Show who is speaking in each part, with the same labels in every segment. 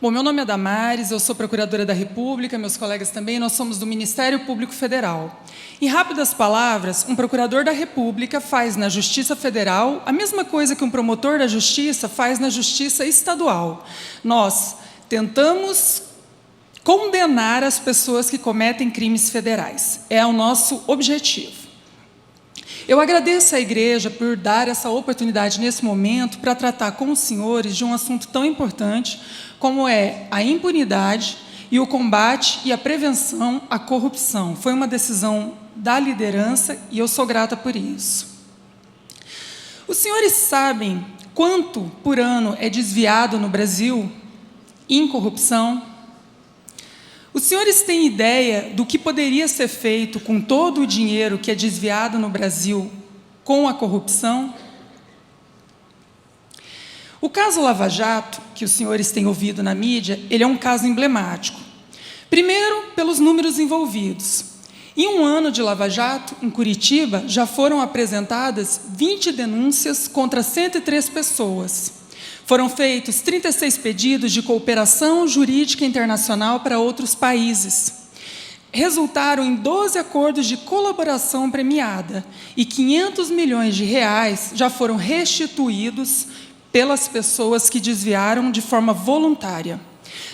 Speaker 1: Bom, meu nome é Damares, eu sou procuradora da República, meus colegas também, nós somos do Ministério Público Federal. Em rápidas palavras, um procurador da República faz na Justiça Federal a mesma coisa que um promotor da Justiça faz na Justiça Estadual. Nós tentamos condenar as pessoas que cometem crimes federais. É o nosso objetivo. Eu agradeço à Igreja por dar essa oportunidade nesse momento para tratar com os senhores de um assunto tão importante como é a impunidade e o combate e a prevenção à corrupção. Foi uma decisão da liderança e eu sou grata por isso. Os senhores sabem quanto por ano é desviado no Brasil em corrupção? Os senhores têm ideia do que poderia ser feito com todo o dinheiro que é desviado no Brasil com a corrupção? O caso Lava Jato, que os senhores têm ouvido na mídia, ele é um caso emblemático. Primeiro, pelos números envolvidos. Em um ano de Lava Jato, em Curitiba, já foram apresentadas 20 denúncias contra 103 pessoas. Foram feitos 36 pedidos de cooperação jurídica internacional para outros países. Resultaram em 12 acordos de colaboração premiada e 500 milhões de reais já foram restituídos pelas pessoas que desviaram de forma voluntária.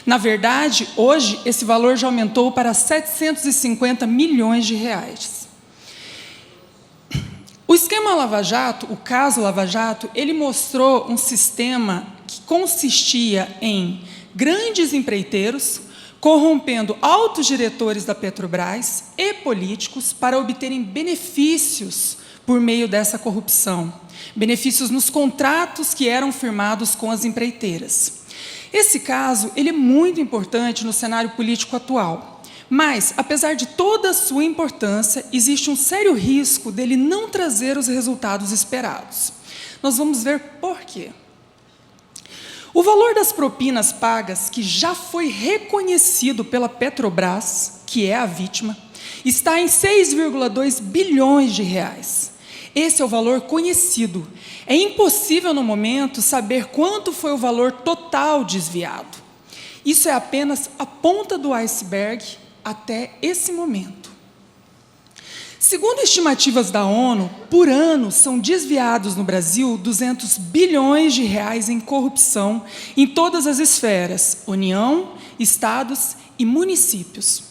Speaker 1: Na verdade, hoje, esse valor já aumentou para 750 milhões de reais. O esquema Lava Jato, o caso Lava Jato, ele mostrou um sistema que consistia em grandes empreiteiros corrompendo altos diretores da Petrobras e políticos para obterem benefícios por meio dessa corrupção, benefícios nos contratos que eram firmados com as empreiteiras. Esse caso ele é muito importante no cenário político atual. Mas, apesar de toda a sua importância, existe um sério risco dele não trazer os resultados esperados. Nós vamos ver por quê. O valor das propinas pagas, que já foi reconhecido pela Petrobras, que é a vítima, está em 6,2 bilhões de reais. Esse é o valor conhecido. É impossível, no momento, saber quanto foi o valor total desviado. Isso é apenas a ponta do iceberg até esse momento. Segundo estimativas da ONU, por ano são desviados no Brasil 200 bilhões de reais em corrupção em todas as esferas, União, estados e municípios.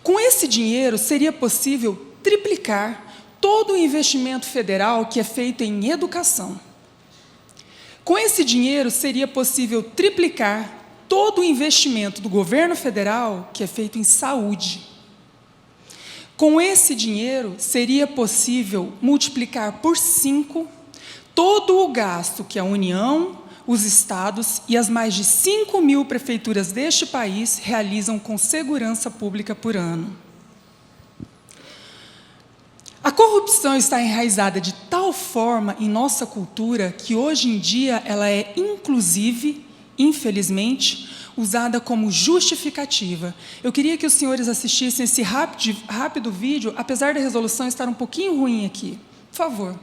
Speaker 1: Com esse dinheiro, seria possível triplicar todo o investimento federal que é feito em educação. Com esse dinheiro, seria possível triplicar todo o investimento do governo federal que é feito em saúde. Com esse dinheiro, seria possível multiplicar por 5 todo o gasto que a União, os estados e as mais de 5.000 prefeituras deste país realizam com segurança pública por ano. A corrupção está enraizada de tal forma em nossa cultura que hoje em dia ela é inclusive, infelizmente, usada como justificativa. Eu queria que os senhores assistissem esse rápido vídeo, apesar da resolução estar um pouquinho ruim aqui. Por favor.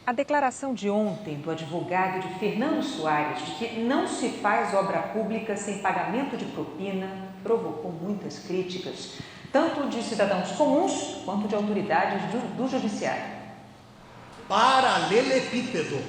Speaker 2: A declaração de ontem do advogado de Fernando Soares de que não se faz obra pública sem pagamento de propina provocou muitas críticas, tanto de cidadãos comuns quanto de autoridades do judiciário.
Speaker 3: Paralelepípedo.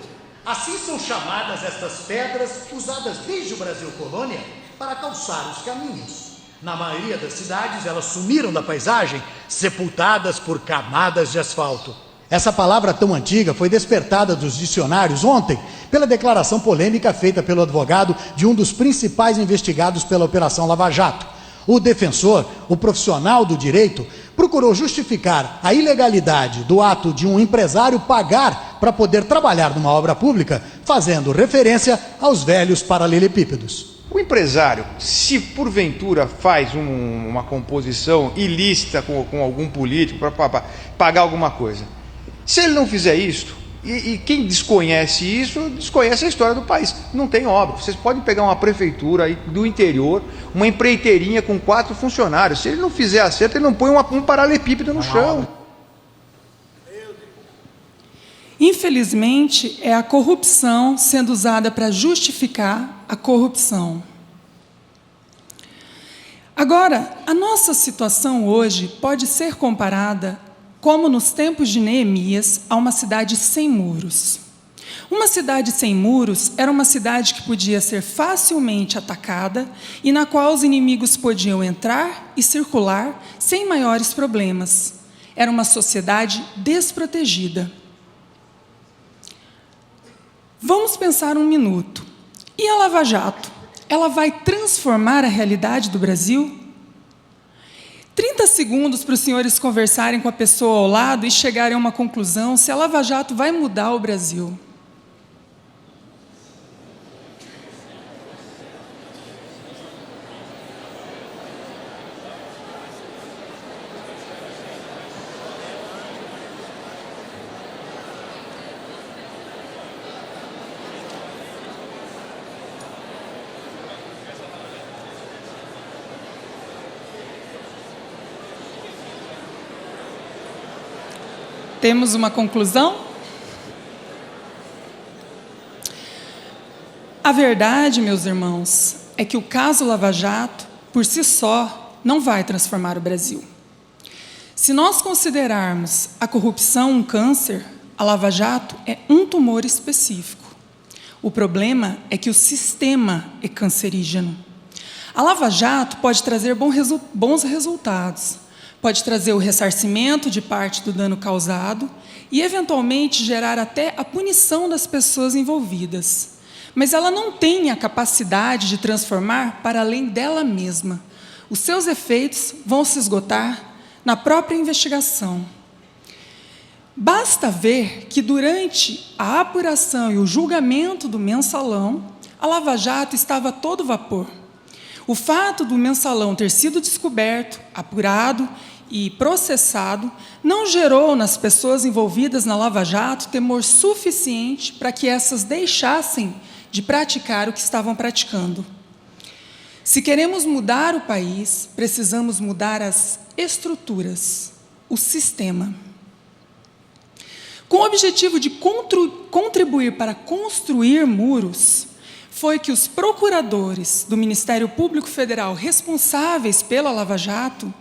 Speaker 3: Assim são chamadas estas pedras usadas desde o Brasil colônia para calçar os caminhos. Na maioria das cidades, elas sumiram da paisagem, sepultadas por camadas de asfalto. Essa palavra tão antiga foi despertada dos dicionários ontem pela declaração polêmica feita pelo advogado de um dos principais investigados pela Operação Lava Jato. O defensor, o profissional do direito, procurou justificar a ilegalidade do ato de um empresário pagar para poder trabalhar numa obra pública, fazendo referência aos velhos paralelepípedos.
Speaker 4: O empresário, se porventura faz uma composição ilícita com algum político para pagar alguma coisa, se ele não fizer isso, e quem desconhece isso, desconhece a história do país. Não tem obra. Vocês podem pegar uma prefeitura aí do interior, uma empreiteirinha com 4 funcionários. Se ele não fizer acerto, ele não põe um paralelepípedo no chão.
Speaker 1: Infelizmente, é a corrupção sendo usada para justificar a corrupção. Agora, a nossa situação hoje pode ser comparada, como nos tempos de Neemias, a uma cidade sem muros. Uma cidade sem muros era uma cidade que podia ser facilmente atacada e na qual os inimigos podiam entrar e circular sem maiores problemas. Era uma sociedade desprotegida. Vamos pensar um minuto. E a Lava Jato? Ela vai transformar a realidade do Brasil? 30 segundos para os senhores conversarem com a pessoa ao lado e chegarem a uma conclusão se a Lava Jato vai mudar o Brasil. Temos uma conclusão? A verdade, meus irmãos, é que o caso Lava Jato, por si só, não vai transformar o Brasil. Se nós considerarmos a corrupção um câncer, a Lava Jato é um tumor específico. O problema é que o sistema é cancerígeno. A Lava Jato pode trazer bons resultados, pode trazer o ressarcimento de parte do dano causado e, eventualmente, gerar até a punição das pessoas envolvidas. Mas ela não tem a capacidade de transformar para além dela mesma. Os seus efeitos vão se esgotar na própria investigação. Basta ver que, durante a apuração e o julgamento do mensalão, a Lava Jato estava a todo vapor. O fato do mensalão ter sido descoberto, apurado e processado não gerou nas pessoas envolvidas na Lava Jato temor suficiente para que essas deixassem de praticar o que estavam praticando. Se queremos mudar o país, precisamos mudar as estruturas, o sistema. Com o objetivo de contribuir para construir muros, foi que os procuradores do Ministério Público Federal responsáveis pela Lava Jato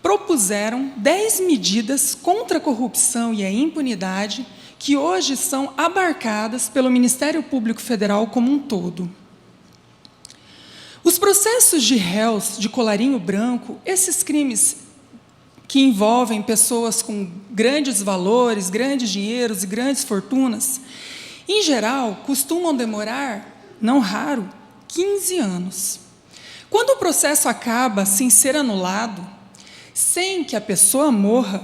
Speaker 1: propuseram 10 medidas contra a corrupção e a impunidade que hoje são abarcadas pelo Ministério Público Federal como um todo. Os processos de réus de colarinho branco, esses crimes que envolvem pessoas com grandes valores, grandes dinheiros e grandes fortunas, em geral, costumam demorar, não raro, 15 anos. Quando o processo acaba sem ser anulado, sem que a pessoa morra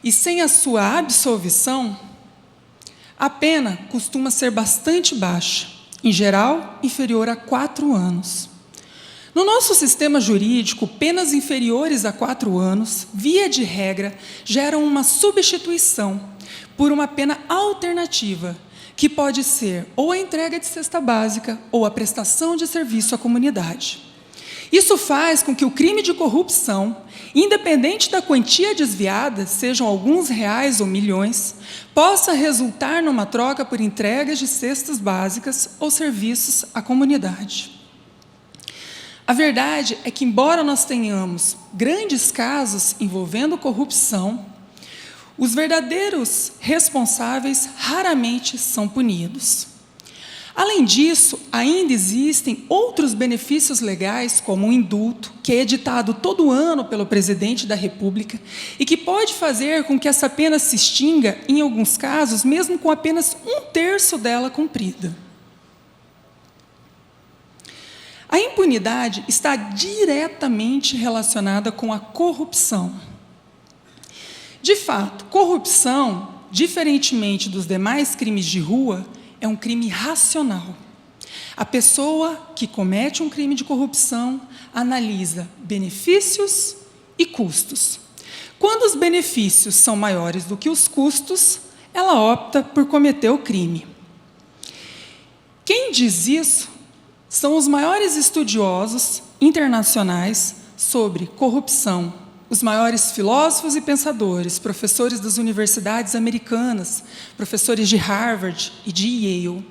Speaker 1: e sem a sua absolvição, a pena costuma ser bastante baixa, em geral, inferior a 4 anos. No nosso sistema jurídico, penas inferiores a 4 anos, via de regra, geram uma substituição por uma pena alternativa, que pode ser ou a entrega de cesta básica ou a prestação de serviço à comunidade. Isso faz com que o crime de corrupção, independente da quantia desviada, sejam alguns reais ou milhões, possa resultar numa troca por entregas de cestas básicas ou serviços à comunidade. A verdade é que, embora nós tenhamos grandes casos envolvendo corrupção, os verdadeiros responsáveis raramente são punidos. Além disso, ainda existem outros benefícios legais, como o indulto, que é editado todo ano pelo presidente da República e que pode fazer com que essa pena se extinga, em alguns casos, mesmo com apenas 1/3 dela cumprida. A impunidade está diretamente relacionada com a corrupção. De fato, corrupção, diferentemente dos demais crimes de rua, é um crime racional. A pessoa que comete um crime de corrupção analisa benefícios e custos. Quando os benefícios são maiores do que os custos, ela opta por cometer o crime. Quem diz isso são os maiores estudiosos internacionais sobre corrupção os maiores filósofos e pensadores, professores das universidades americanas, professores de Harvard e de Yale.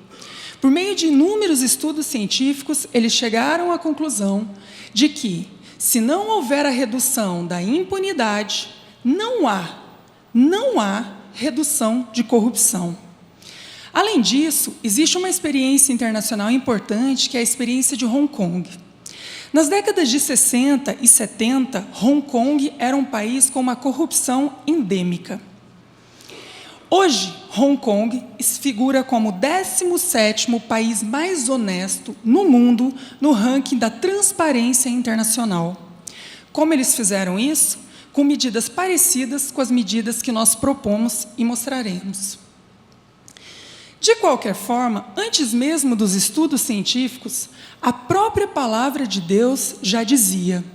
Speaker 1: Por meio de inúmeros estudos científicos, eles chegaram à conclusão de que, se não houver a redução da impunidade, não há redução de corrupção. Além disso, existe uma experiência internacional importante, que é a experiência de Hong Kong. Nas décadas de 60 e 70, Hong Kong era um país com uma corrupção endêmica. Hoje, Hong Kong figura como o 17º país mais honesto no mundo no ranking da Transparência Internacional. Como eles fizeram isso? Com medidas parecidas com as medidas que nós propomos e mostraremos. De qualquer forma, antes mesmo dos estudos científicos, a própria palavra de Deus já dizia: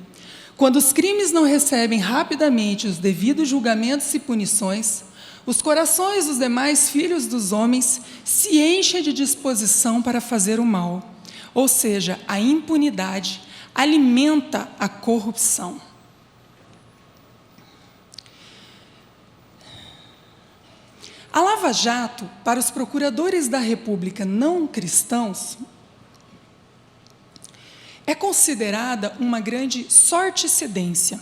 Speaker 1: quando os crimes não recebem rapidamente os devidos julgamentos e punições, os corações dos demais filhos dos homens se enchem de disposição para fazer o mal. Ou seja, a impunidade alimenta a corrupção. A Lava Jato, para os procuradores da República não cristãos, é considerada uma grande sorticedência.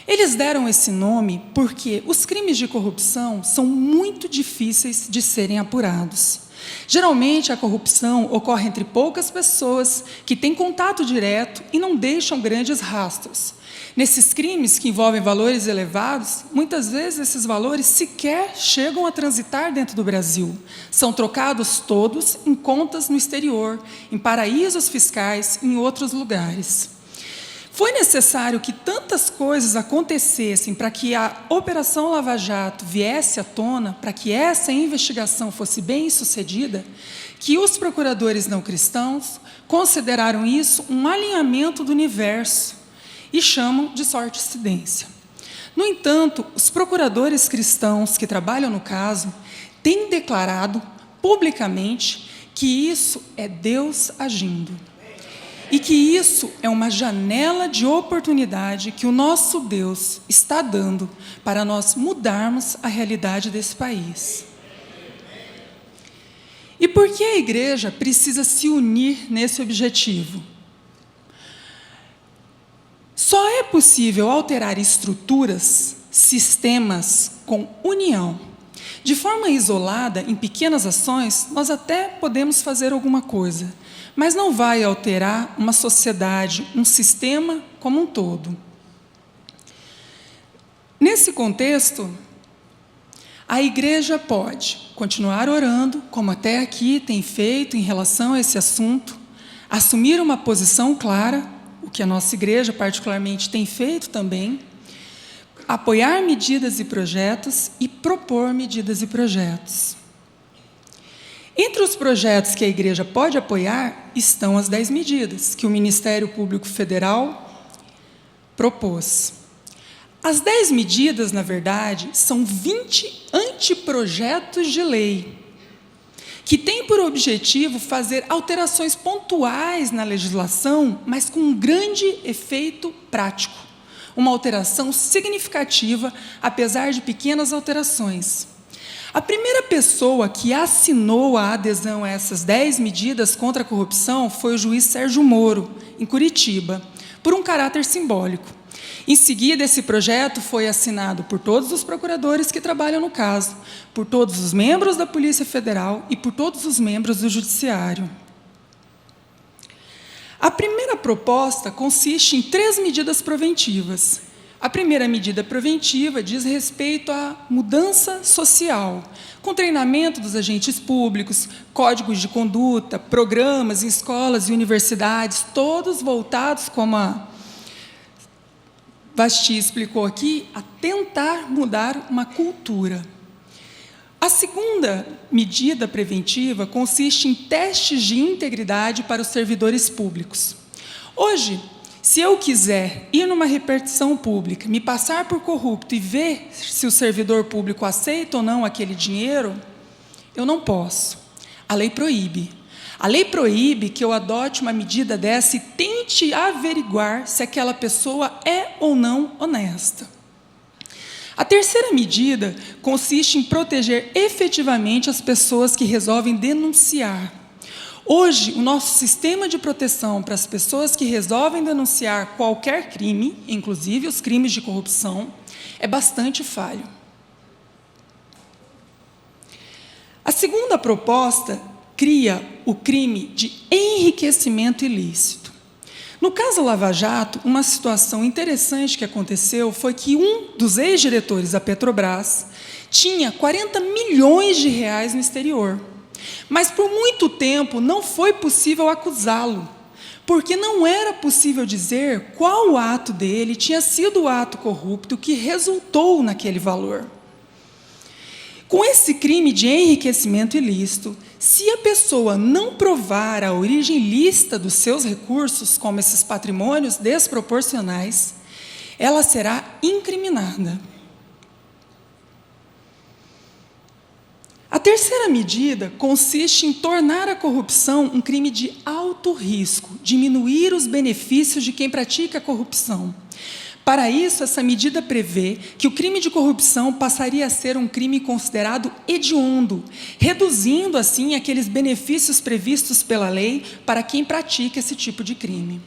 Speaker 1: Eles deram esse nome porque os crimes de corrupção são muito difíceis de serem apurados. Geralmente, a corrupção ocorre entre poucas pessoas que têm contato direto e não deixam grandes rastros. Nesses crimes que envolvem valores elevados, muitas vezes esses valores sequer chegam a transitar dentro do Brasil. São trocados todos em contas no exterior, em paraísos fiscais e em outros lugares. Foi necessário que tantas coisas acontecessem para que a Operação Lava Jato viesse à tona, para que essa investigação fosse bem-sucedida, que os procuradores não cristãos consideraram isso um alinhamento do universo e chamam de sorticedência. No entanto, os procuradores cristãos que trabalham no caso têm declarado publicamente que isso é Deus agindo. E que isso é uma janela de oportunidade que o nosso Deus está dando para nós mudarmos a realidade desse país. E por que a igreja precisa se unir nesse objetivo? Só é possível alterar estruturas, sistemas com união. De forma isolada, em pequenas ações, nós até podemos fazer alguma coisa, mas não vai alterar uma sociedade, um sistema como um todo. Nesse contexto, a igreja pode continuar orando, como até aqui tem feito em relação a esse assunto, assumir uma posição clara, o que a nossa igreja particularmente tem feito também, apoiar medidas e projetos e propor medidas e projetos. Entre os projetos que a igreja pode apoiar estão as 10 medidas que o Ministério Público Federal propôs. As 10 medidas, na verdade, são 20 anteprojetos de lei, que têm por objetivo fazer alterações pontuais na legislação, mas com um grande efeito prático. Uma alteração significativa, apesar de pequenas alterações. A primeira pessoa que assinou a adesão a essas 10 medidas contra a corrupção foi o juiz Sérgio Moro, em Curitiba, por um caráter simbólico. Em seguida, esse projeto foi assinado por todos os procuradores que trabalham no caso, por todos os membros da Polícia Federal e por todos os membros do Judiciário. A primeira proposta consiste em 3 medidas preventivas. A primeira medida preventiva diz respeito à mudança social, com treinamento dos agentes públicos, códigos de conduta, programas em escolas e universidades, todos voltados, como a Vasti explicou aqui, a tentar mudar uma cultura. A segunda medida preventiva consiste em testes de integridade para os servidores públicos. Hoje, se eu quiser ir numa repartição pública, me passar por corrupto e ver se o servidor público aceita ou não aquele dinheiro, eu não posso. A lei proíbe. A lei proíbe que eu adote uma medida dessa e tente averiguar se aquela pessoa é ou não honesta. A terceira medida consiste em proteger efetivamente as pessoas que resolvem denunciar. Hoje, o nosso sistema de proteção para as pessoas que resolvem denunciar qualquer crime, inclusive os crimes de corrupção, é bastante falho. A segunda proposta cria o crime de enriquecimento ilícito. No caso Lava Jato, uma situação interessante que aconteceu foi que um dos ex-diretores da Petrobras tinha 40 milhões de reais no exterior. Mas por muito tempo não foi possível acusá-lo, porque não era possível dizer qual ato dele tinha sido o ato corrupto que resultou naquele valor. Com esse crime de enriquecimento ilícito, se a pessoa não provar a origem lícita dos seus recursos, como esses patrimônios desproporcionais, ela será incriminada. A terceira medida consiste em tornar a corrupção um crime de alto risco, diminuir os benefícios de quem pratica a corrupção. Para isso, essa medida prevê que o crime de corrupção passaria a ser um crime considerado hediondo, reduzindo, assim, aqueles benefícios previstos pela lei para quem pratica esse tipo de crime.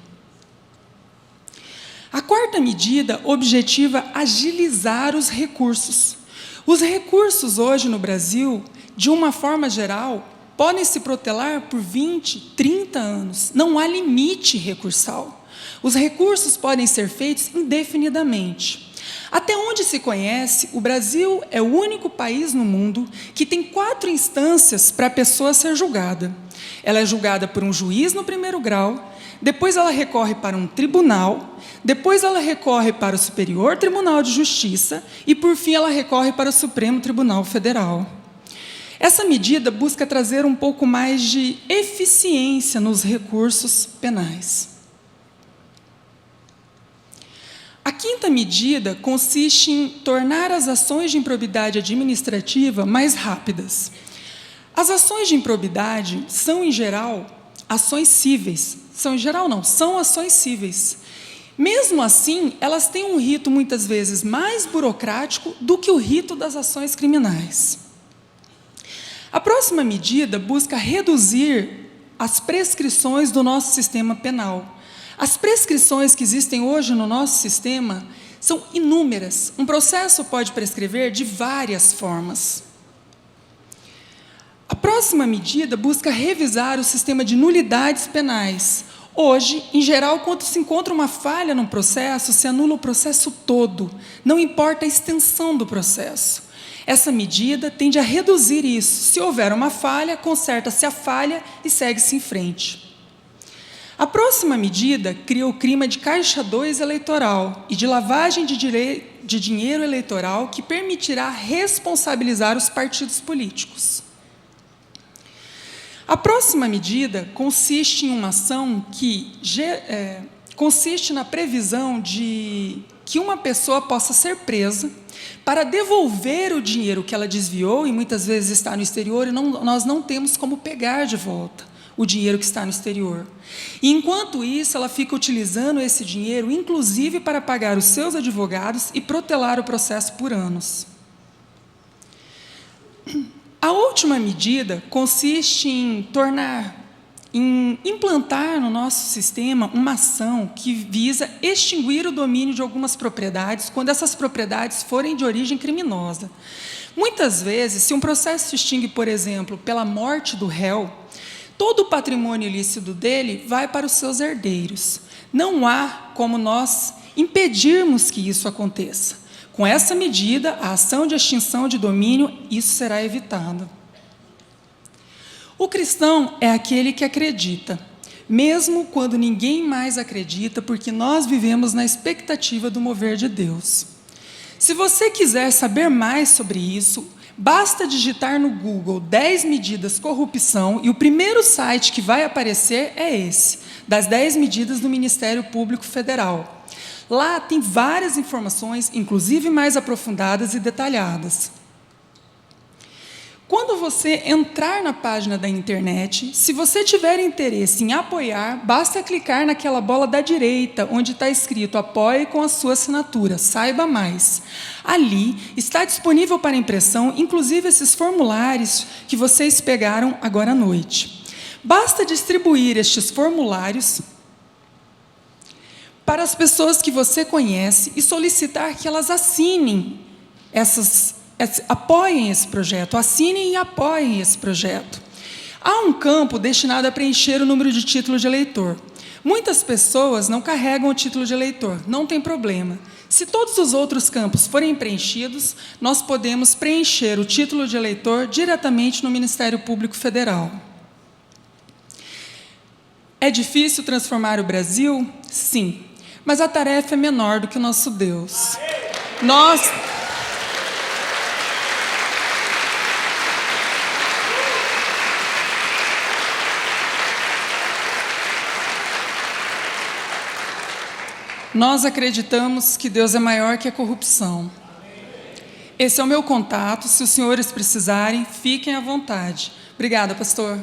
Speaker 1: A quarta medida objetiva agilizar os recursos. Os recursos hoje no Brasil, de uma forma geral, podem se protelar por 20, 30 anos. Não há limite recursal. Os recursos podem ser feitos indefinidamente. Até onde se conhece, o Brasil é o único país no mundo que tem 4 instâncias para a pessoa ser julgada. Ela é julgada por um juiz no primeiro grau, depois ela recorre para um tribunal, depois ela recorre para o Superior Tribunal de Justiça e, por fim, ela recorre para o Supremo Tribunal Federal. Essa medida busca trazer um pouco mais de eficiência nos recursos penais. A quinta medida consiste em tornar as ações de improbidade administrativa mais rápidas. As ações de improbidade são, em geral, ações cíveis. São ações cíveis. Mesmo assim, elas têm um rito, muitas vezes, mais burocrático do que o rito das ações criminais. A próxima medida busca reduzir as prescrições do nosso sistema penal. As prescrições que existem hoje no nosso sistema são inúmeras. Um processo pode prescrever de várias formas. A próxima medida busca revisar o sistema de nulidades penais. Hoje, em geral, quando se encontra uma falha no processo, se anula o processo todo, não importa a extensão do processo. Essa medida tende a reduzir isso. Se houver uma falha, conserta-se a falha e segue-se em frente. A próxima medida cria o crime de caixa 2 eleitoral e de lavagem de dinheiro eleitoral, que permitirá responsabilizar os partidos políticos. A próxima medida consiste em uma ação que consiste na previsão de que uma pessoa possa ser presa para devolver o dinheiro que ela desviou, e muitas vezes está no exterior, e nós não temos como pegar de volta o dinheiro que está no exterior. E, enquanto isso, ela fica utilizando esse dinheiro, inclusive para pagar os seus advogados e protelar o processo por anos. A última medida consiste em implantar no nosso sistema uma ação que visa extinguir o domínio de algumas propriedades quando essas propriedades forem de origem criminosa. Muitas vezes, se um processo se extingue, por exemplo, pela morte do réu, todo o patrimônio ilícito dele vai para os seus herdeiros. Não há como nós impedirmos que isso aconteça. Com essa medida, a ação de extinção de domínio, isso será evitado. O cristão é aquele que acredita, mesmo quando ninguém mais acredita, porque nós vivemos na expectativa do mover de Deus. Se você quiser saber mais sobre isso, basta digitar no Google 10 medidas corrupção e o primeiro site que vai aparecer é esse, das 10 medidas do Ministério Público Federal. Lá tem várias informações, inclusive mais aprofundadas e detalhadas. Quando você entrar na página da internet, se você tiver interesse em apoiar, basta clicar naquela bola da direita, onde está escrito "Apoie" com a sua assinatura, saiba mais. Ali está disponível para impressão, inclusive esses formulários que vocês pegaram agora à noite. Basta distribuir estes formulários para as pessoas que você conhece e solicitar que elas assinem apoiem esse projeto, assinem e apoiem esse projeto. Há um campo destinado a preencher o número de título de eleitor. Muitas pessoas não carregam o título de eleitor, não tem problema. Se todos os outros campos forem preenchidos, nós podemos preencher o título de eleitor diretamente no Ministério Público Federal. É difícil transformar o Brasil? Sim, mas a tarefa é menor do que o nosso Deus. Nós acreditamos que Deus é maior que a corrupção. Esse é o meu contato. Se os senhores precisarem, fiquem à vontade. Obrigada, pastor.